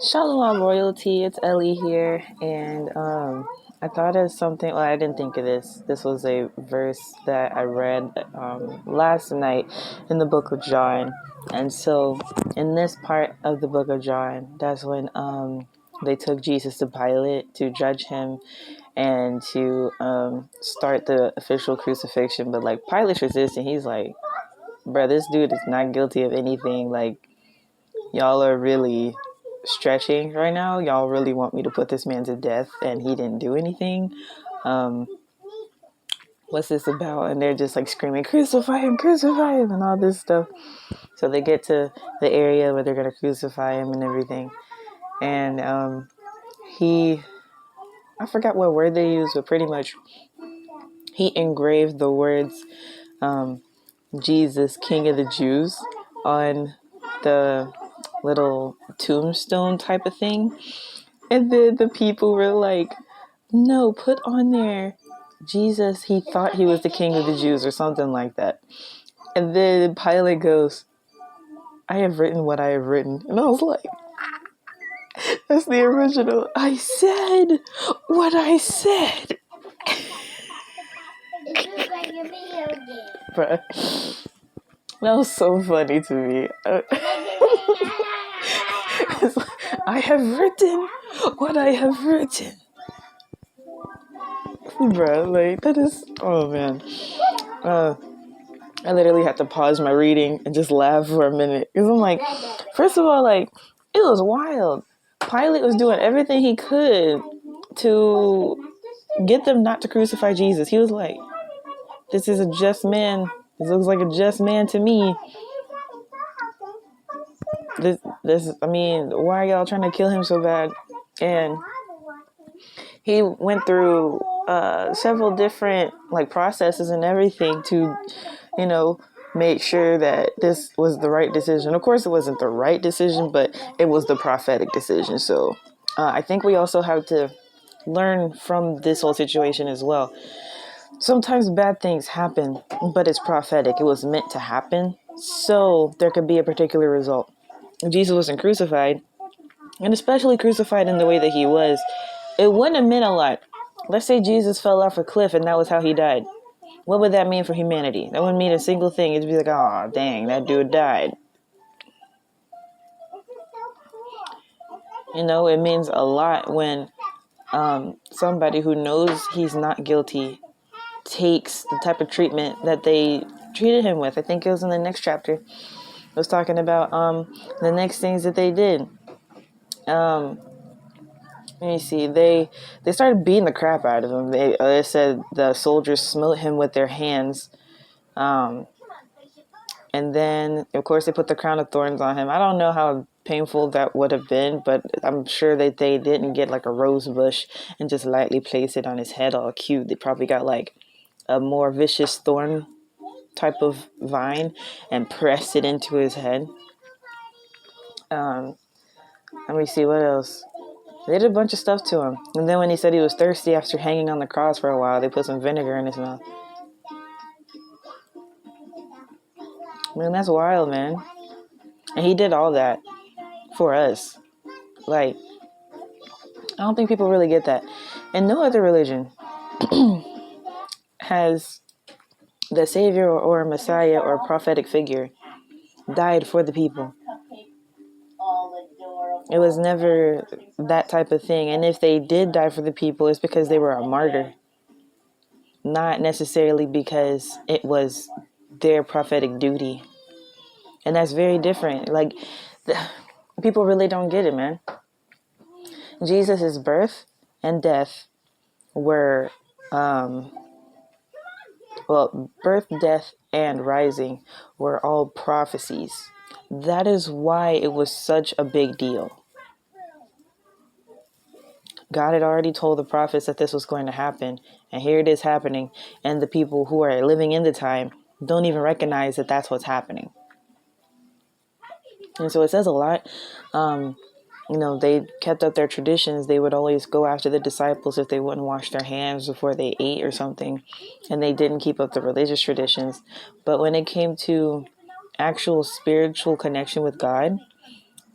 Shalom royalty, it's Ellie here, and I thought of something. Well, I didn't think of this. This was a verse that I read last night in the book of John, and so in this part of the book of John, that's when they took Jesus to Pilate to judge him and to start the official crucifixion. But like Pilate's resisting, he's like, "Bro, this dude is not guilty of anything. Like, y'all are really stretching right now. Y'all really want me to put this man to death and he didn't do anything. Um, what's this about?" And they're just like screaming, crucify him, and all this stuff. So they get to the area where they're going to crucify him and everything. And I forgot what word they used, but pretty much he engraved the words, Jesus, King of the Jews, on the little tombstone type of thing. And then the people were like, "No, put on there, Jesus, he thought he was the King of the Jews," or something like that. And then Pilate goes, "I have written what I have written." And I was like, that's the original. I said what I said. Bruh. That was so funny to me. I have written what I have written. Bruh, like, that is, oh man. I literally had to pause my reading and just laugh for a minute. Because I'm like, first of all, like, it was wild. Pilate was doing everything he could to get them not to crucify Jesus. He was like, "This is a just man. This looks like a just man to me. I mean, why are y'all trying to kill him so bad?" And he went through several different like processes and everything to, make sure that this was the right decision. Of course, it wasn't the right decision, but it was the prophetic decision. So I think we also have to learn from this whole situation as well. Sometimes bad things happen, but it's prophetic. It was meant to happen, so there could be a particular result. If Jesus wasn't crucified, and especially crucified in the way that he was, it wouldn't have meant a lot. Let's say Jesus fell off a cliff and that was how he died. What would that mean for humanity? That wouldn't mean a single thing. It'd be like, "Oh, dang, that dude died." It means a lot when somebody who knows he's not guilty takes the type of treatment that they treated him with. I think it was in the next chapter. It was talking about the next things that they did. Let me see. They started beating the crap out of him. They said the soldiers smote him with their hands. And then, of course, they put the crown of thorns on him. I don't know how painful that would have been, but I'm sure that they didn't get like a rose bush and just lightly place it on his head all cute. They probably got like a more vicious thorn type of vine and pressed it into his head. Let me see what else. They did a bunch of stuff to him. And then when he said he was thirsty after hanging on the cross for a while, they put some vinegar in his mouth. Man, that's wild, man. And he did all that for us. Like, I don't think people really get that. And no other religion has the savior or messiah or prophetic figure died for the people. It was never that type of thing. And if they did die for the people, it's because they were a martyr. Not necessarily because it was their prophetic duty. And that's very different. Like, people really don't get it, man. Jesus' birth and death were, birth, death, and rising were all prophecies. That is why it was such a big deal. God had already told the prophets that this was going to happen, and here it is happening, and the people who are living in the time don't even recognize that that's what's happening. And so it says a lot. They kept up their traditions. They would always go after the disciples if they wouldn't wash their hands before they ate or something, and they didn't keep up the religious traditions. But when it came to actual spiritual connection with God,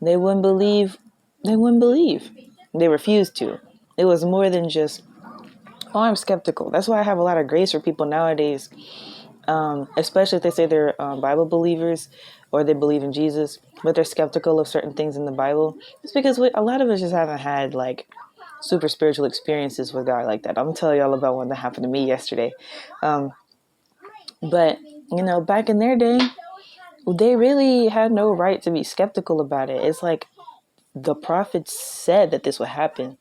they wouldn't believe they wouldn't believe. They refused to. It was more than just, oh, I'm skeptical. That's why I have a lot of grace for people nowadays, especially if they say they're Bible believers or they believe in Jesus, but they're skeptical of certain things in the Bible. It's because a lot of us just haven't had like super spiritual experiences with God like that. I'm gonna tell y'all about one that happened to me yesterday. But back in their day, they really had no right to be skeptical about it. It's like the prophets said that this would happen.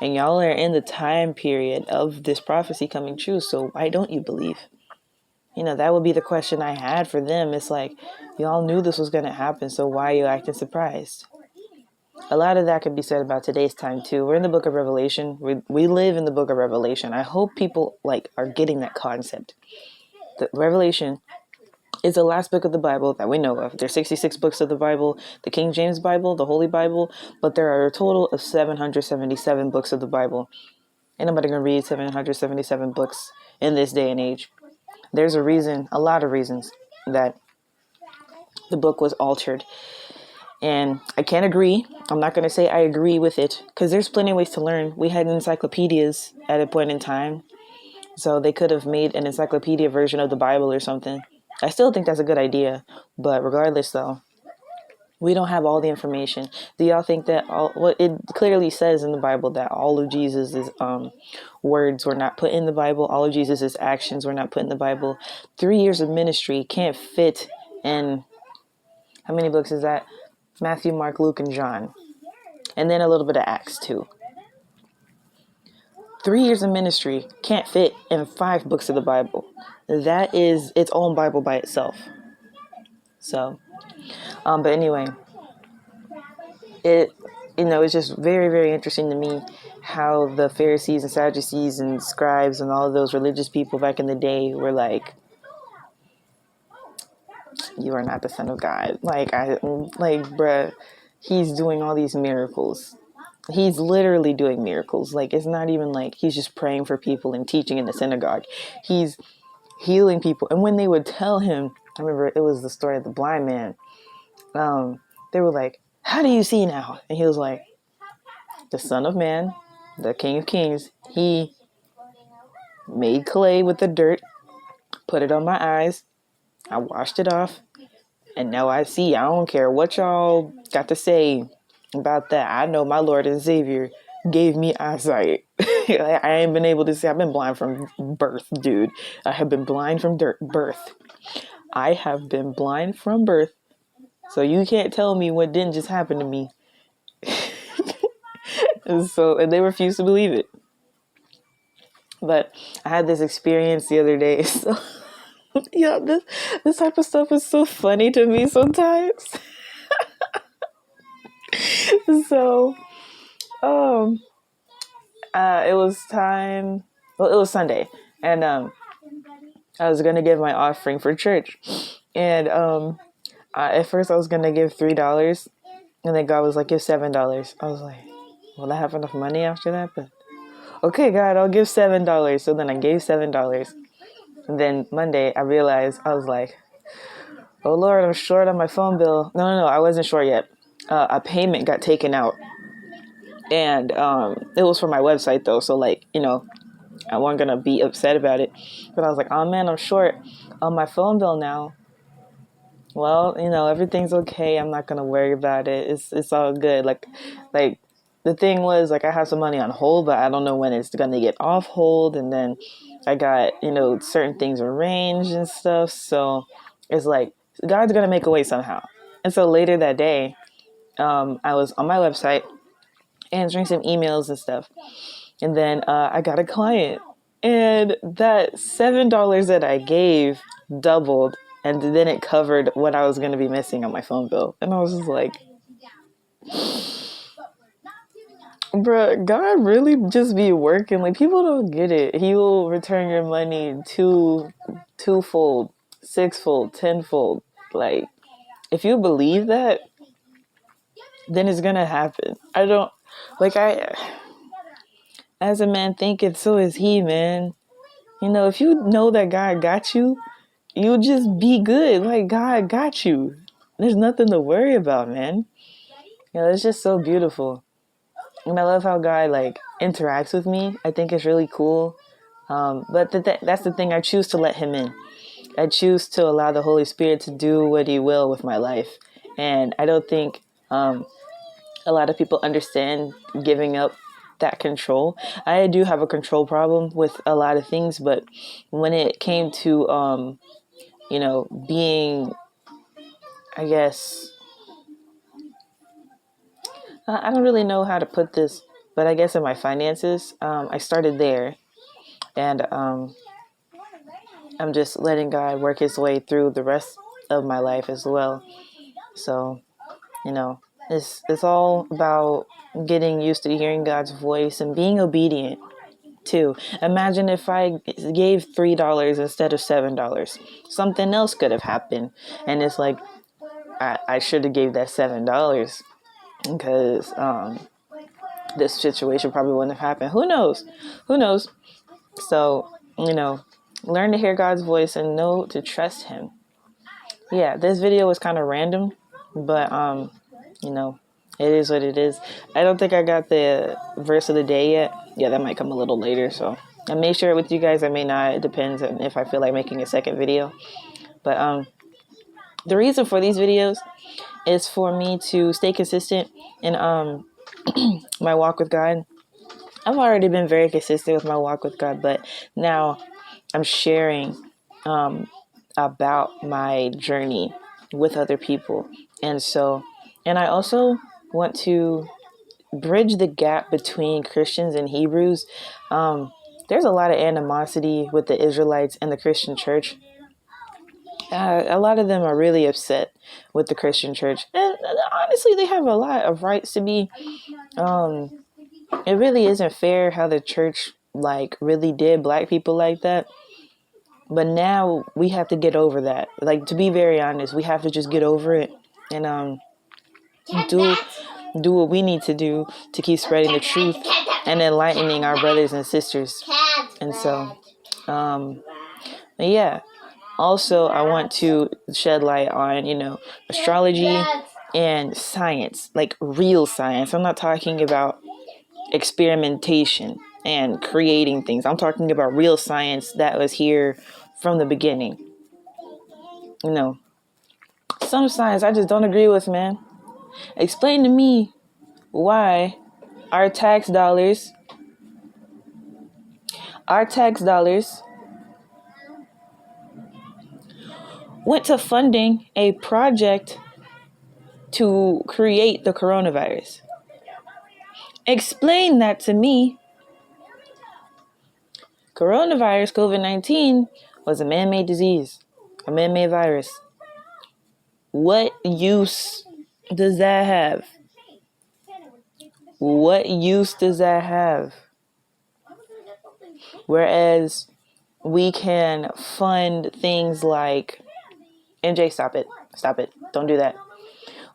And y'all are in the time period of this prophecy coming true. So why don't you believe? That would be the question I had for them. It's like, y'all knew this was going to happen. So why are you acting surprised? A lot of that could be said about today's time too. We're in the book of Revelation. We live in the book of Revelation. I hope people are getting that concept. The Revelation is the last book of the Bible that we know of. There's 66 books of the Bible, the King James Bible, the Holy Bible, but there are a total of 777 books of the Bible. Ain't nobody gonna read 777 books in this day and age. There's a lot of reasons that the book was altered. And I can't agree. I'm not gonna say I agree with it, because there's plenty of ways to learn. We had encyclopedias at a point in time. So they could have made an encyclopedia version of the Bible or something. I still think that's a good idea. But regardless, though, we don't have all the information. Do y'all think that it clearly says in the Bible that all of Jesus's words were not put in the Bible? All of Jesus's actions were not put in the Bible. 3 years of ministry can't fit in, how many books is that? Matthew, Mark, Luke, and John. And then a little bit of Acts too. 3 years of ministry can't fit in 5 books of the Bible. That is its own Bible by itself. So, but anyway, it's just very, very interesting to me how the Pharisees and Sadducees and scribes and all of those religious people back in the day were like, you are not the Son of God. Bruh, he's doing all these miracles. He's literally doing miracles. It's not even like he's just praying for people and teaching in the synagogue. He's healing people. And when they would tell him, I remember it was the story of the blind man. They were like, how do you see now? And he was like, the Son of Man, the King of Kings, he made clay with the dirt, put it on my eyes. I washed it off. And now I see. I don't care what y'all got to say about that. I know my Lord and Savior gave me eyesight. I ain't been able to see. I've been blind from birth, dude. I have been blind from birth. I have been blind from birth. So you can't tell me what didn't just happen to me. And they refuse to believe it. But I had this experience the other day. So yeah, this type of stuff is so funny to me sometimes. So, it was time. Well, it was Sunday, and I was gonna give my offering for church, and at first I was gonna give $3, and then God was like, "Give $7." I was like, "Will I have enough money after that?" But okay, God, I'll give $7. So then I gave $7, and then Monday I realized, I was like, "Oh Lord, I'm short on my phone bill." No, I wasn't short yet. A payment got taken out, and it was for my website though, so I wasn't gonna be upset about it. But I was like, oh man, I'm short on my phone bill now. Well, everything's okay. I'm not gonna worry about it. It's all good. Like the thing was, I have some money on hold, but I don't know when it's gonna get off hold. And then I got certain things arranged and stuff. So it's like God's gonna make a way somehow. And so later that day, I was on my website answering some emails and stuff. And then I got a client, and that $7 that I gave doubled, and then it covered what I was going to be missing on my phone bill. And I was just like, bruh, God really just be working. People don't get it. He will return your money twofold, sixfold, tenfold. If you believe that, then it's going to happen. As a man thinketh, so is he, man. If you know that God got you, you just be good. God got you. There's nothing to worry about, man. It's just so beautiful. And I love how God like interacts with me. I think it's really cool. But that's the thing. I choose to let him in. I choose to allow the Holy Spirit to do what he will with my life. And I don't think a lot of people understand giving up that control. I do have a control problem with a lot of things, but when it came to, being, I guess, I don't really know how to put this, but I guess in my finances, I started there, and I'm just letting God work his way through the rest of my life as well. So, it's all about getting used to hearing God's voice and being obedient too. Imagine if I gave $3 instead of $7. Something else could have happened. And it's like, I should have gave that $7 because this situation probably wouldn't have happened. Who knows? Who knows? So, learn to hear God's voice and know to trust him. Yeah, this video was kind of random, but it is what it is. I don't think I got the verse of the day yet. Yeah, that might come a little later, so I may share it with you guys. I may not. It depends on if I feel like making a second video. But the reason for these videos is for me to stay consistent in my walk with God. I've already been very consistent with my walk with God, but now I'm sharing about my journey with other people. And I also want to bridge the gap between Christians and Hebrews. There's a lot of animosity with the Israelites and the Christian church. A lot of them are really upset with the Christian church. And honestly, they have a lot of rights to be. It really isn't fair how the church like really did black people like that. But now we have to get over that. Like, to be very honest, we have to just get over it and do what we need to do to keep spreading the truth and enlightening our brothers and sisters. And so, yeah. Also, I want to shed light on, astrology and science, like real science. I'm not talking about experimentation and creating things. I'm talking about real science that was here from the beginning. Some science I just don't agree with, man. Explain to me why our tax dollars went to funding a project to create the coronavirus. Explain that to me. Coronavirus, COVID-19, was a man-made disease, a man-made virus. What use does that have? What use does that have? Whereas we can fund things like, MJ, stop it. Stop it. Don't do that.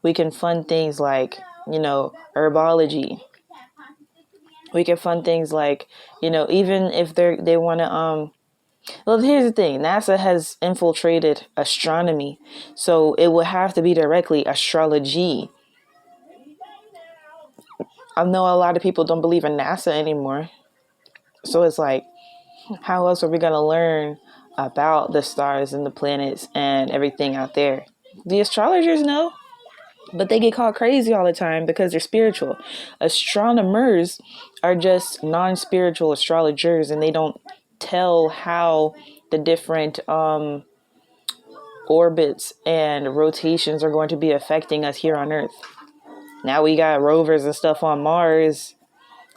We can fund things like, herbology. We can fund things like, even if they want to, well, here's the thing. NASA has infiltrated astronomy, so it would have to be directly astrology. I know a lot of people don't believe in NASA anymore. So it's like, how else are we going to learn about the stars and the planets and everything out there? The astrologers know, but they get called crazy all the time because they're spiritual. Astronomers are just non-spiritual astrologers, and they don't tell how the different orbits and rotations are going to be affecting us here on Earth. Now we got rovers and stuff on Mars,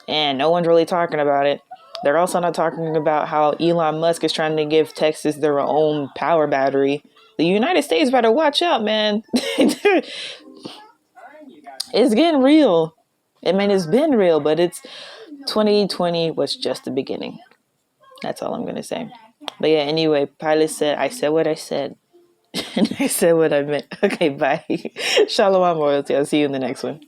and no one's really talking about it. They're also not talking about how Elon Musk is trying to give Texas their own power battery. The United States better watch out, man. It's getting real. I mean, it's been real, but 2020 was just the beginning. That's all I'm going to say. But yeah, anyway, Pilate said, I said what I said. And I said what I meant. Okay, bye. Shalom, royalty. I'll see you in the next one.